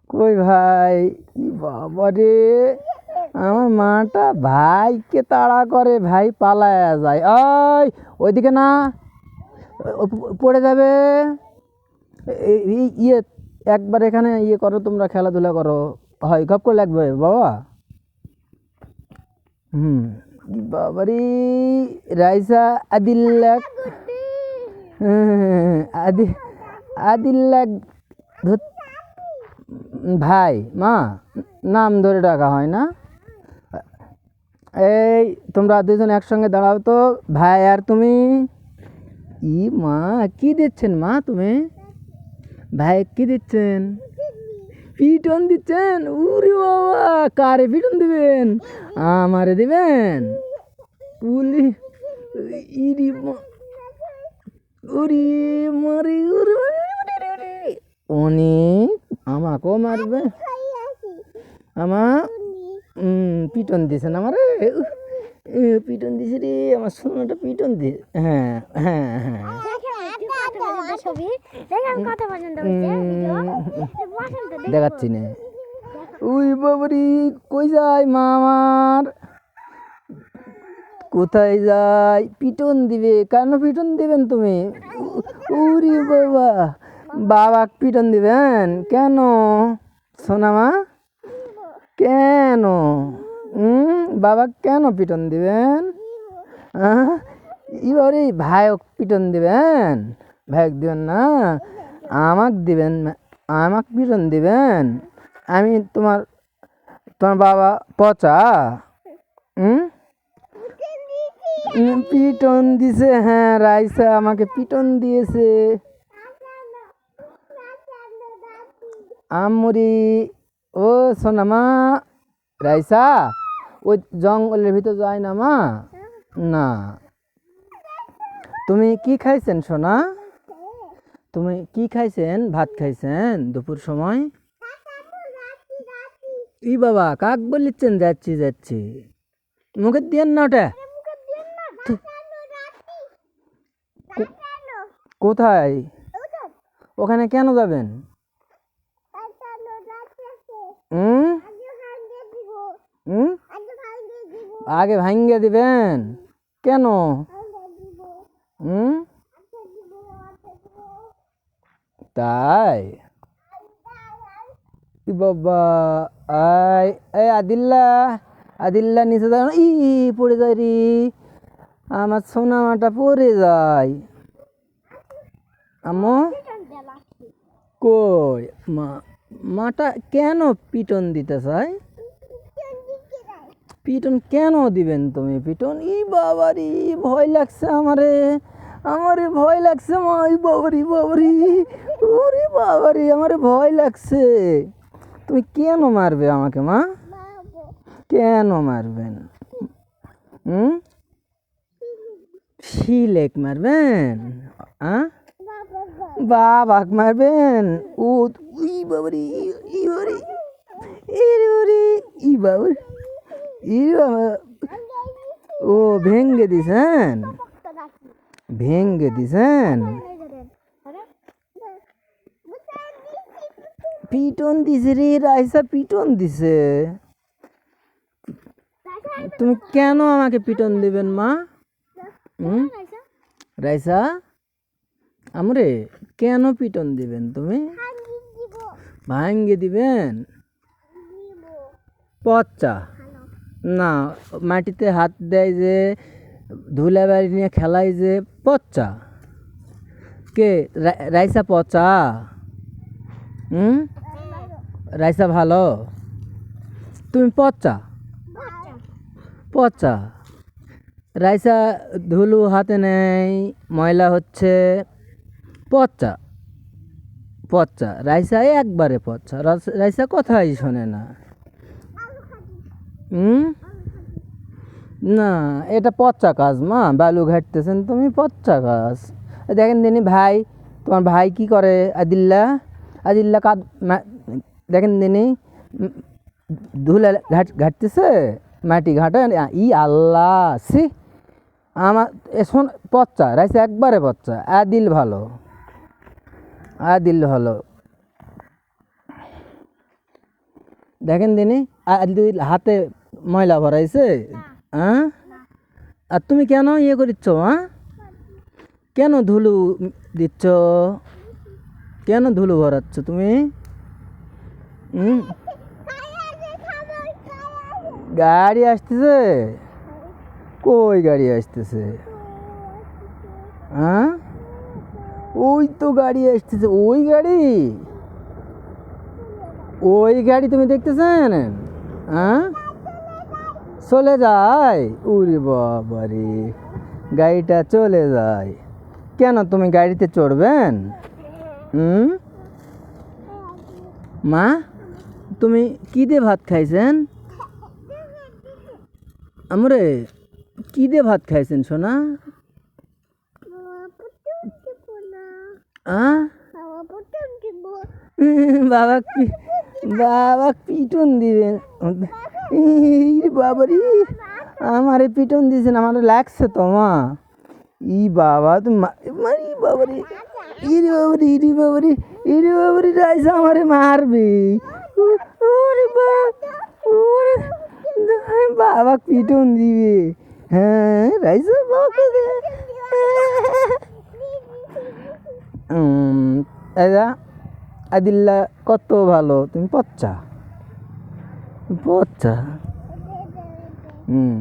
কই ভাই? বাবা রে, আমার মাটা ভাইকে তাড়া করে, ভাই পালায়া যায়। ওই ওইদিকে না, পড়ে যাবে। ইয়ে একবার এখানে ইয়ে করো, তোমরা খেলাধুলা করো, হয় গপ করে লাগবে বাবা। হুম, বাবারি রাইসা আদিল্লা, আদি আদিল্লা ভাই মা নাম ধরে ডাকা হয় না। এই তোমরা দুজন একসঙ্গে দাঁড়াও তো, ভাই আর তুমি। মা কি দিচ্ছেন মা তুমি? ভাই কি দিচ্ছেন? পিটন দিচ্ছেন? উরে বাবা, কারে পিটন দিবেন? আমারে দিবেন? উলি ইরি উরি মারি উনি আমাকেও মারবে। আমার পিটন দিয়েছেন আমারে, পিটন দিছে রে আমার সোনাটা, পিটন দিয়ে। হ্যাঁ হ্যাঁ হ্যাঁ, দেখাচ্ছি না। উই বাবারি, কই যায় মা আমার? কোথায় যায়? পিটন দিবে। কেন পিটন দিবেন তুমি? উরি বাবা, বাবা পিটন দিবেন কেন সোনা মা? কেন? বাবা কেন পিটন দিবেন? এবারে ভাইক পিটন দিবেন? ভাইক দিবেন না, আমাক দিবেন। আমাক পিটন দিবেন? আমি তোমার তোমার বাবা পচা? পিটন দিছে, হ্যাঁ রাইসা আমাকে পিটন দিয়েছে। আমরি ও সোনামা, রাইসা ওই জঙ্গলের ভিতর যায় না মা। না, তুমি কি খাইছেন সোনা? তুমি কি খাইছেন? ভাত খাইছেন দুপুর সময়? ই বাবা, কাক বলিচ্ছেন যাচ্ছি যাচ্ছি, মুখে দিয়েন না ওটা। কোথায়? ওখানে কেন যাবেন? আগে ভাঙ্গে দিবেন কেন? তাই বাবা। আদিল্লা, আদিল্লা নিচে যায়। পড়ে যায় রে আমার সোনা মাটা, পড়ে যায়। আম্মু কই? মাটা কেন পিটন দিতে চায়? পিটন কেন দিবেন তুমি? পিটন বাবারি, ভয় লাগছে আমারে, আমারে ভয় লাগছে মা। বাবারি বাবারি, ওরে বাবারি, আমারে ভয় লাগছে। তুমি কেন মারবে আমাকে মা? কেন মারবেন? শিলেক মারবেন? বাবাক মারবেন? ও বাবারি, বাবারি ই বাবারি, ও ভেঙ্গে দিছেন? ভেঙ্গে দিছেন? পিটন দিছে রে রাইসা, পিটন দিছে। তুমি কেন আমাকে পিটন দিবেন মা? রাইসা আমরে কেন পিটন দিবেন তুমি? ভাঙ্গে দিবেন? পচা না, মাটিতে হাত দেয় যে, ধুলা বাড়ি নিয়ে খেলায় যে, পচা কে? রাইসা পচা? রাইসা ভালো? তুমি পচা, পচা। রাইসা ধুলু হাতে নেই, ময়লা হচ্ছে, পচা পচা। রাইসা একবারে পচা, রাইসা কথাই শোনে না। না, এটা পচা কাজ মা, বালু ঘাটতেছেন তুমি, পচা কাজ। দেখেন দিনি ভাই, তোমার ভাই কি করে? আদিল্লা, আদিল্লা কাদ দেখেন দিনি, ধুলা ঘাটতেছে, মাটি ঘাটে। আল্লাহ সি, আমার শোন, পচা রাইসা একবারে পচা। আদিল ভালো, আদিল ভালো। দেখেন দিনি আদিল হাতে ময়লা ভরাইছে, হ্যাঁ? আর তুমি কেন ইয়ে করিচ্ছ, হ্যাঁ? কেন ধুলো দিচ্ছ, কেন ধুলো ভরাচ্ছ তুমি? হুম, গাড়ি আসতেছে, কই গাড়ি আসতেছে, হ্যাঁ? ওই তো গাড়ি আসতেছে, ওই গাড়ি, ওই গাড়ি তুমি দেখতেছেন, হ্যাঁ? চলে যায়, উরি বাবারে, গাড়িটা চলে যায়। কেন তুমি গাড়িতে চড়বেন? হুম, মা তুমি কি দিয়ে ভাত খাইছেন? আমরে কি দিয়ে ভাত খাইছেন সোনা? আ বাবা বাবা পিটন দিবেন, বাবারি আমারে পিটন দিয়েছেন, আমার লাগছে তো মা। ই বাবা তুমি মারি বাবারি, ইরি বাবারি, ইরি বাবারি, ইরি বাবারি, রাইসা আমারে মারবে। ওরে বাপ, ওরে বাবা পিটন দিবে, হ্যাঁ রাইসা বাবাকে দে। এদা আদিল্লা কত ভালো, তুমি পচ্চা, পচ্চা। হুম।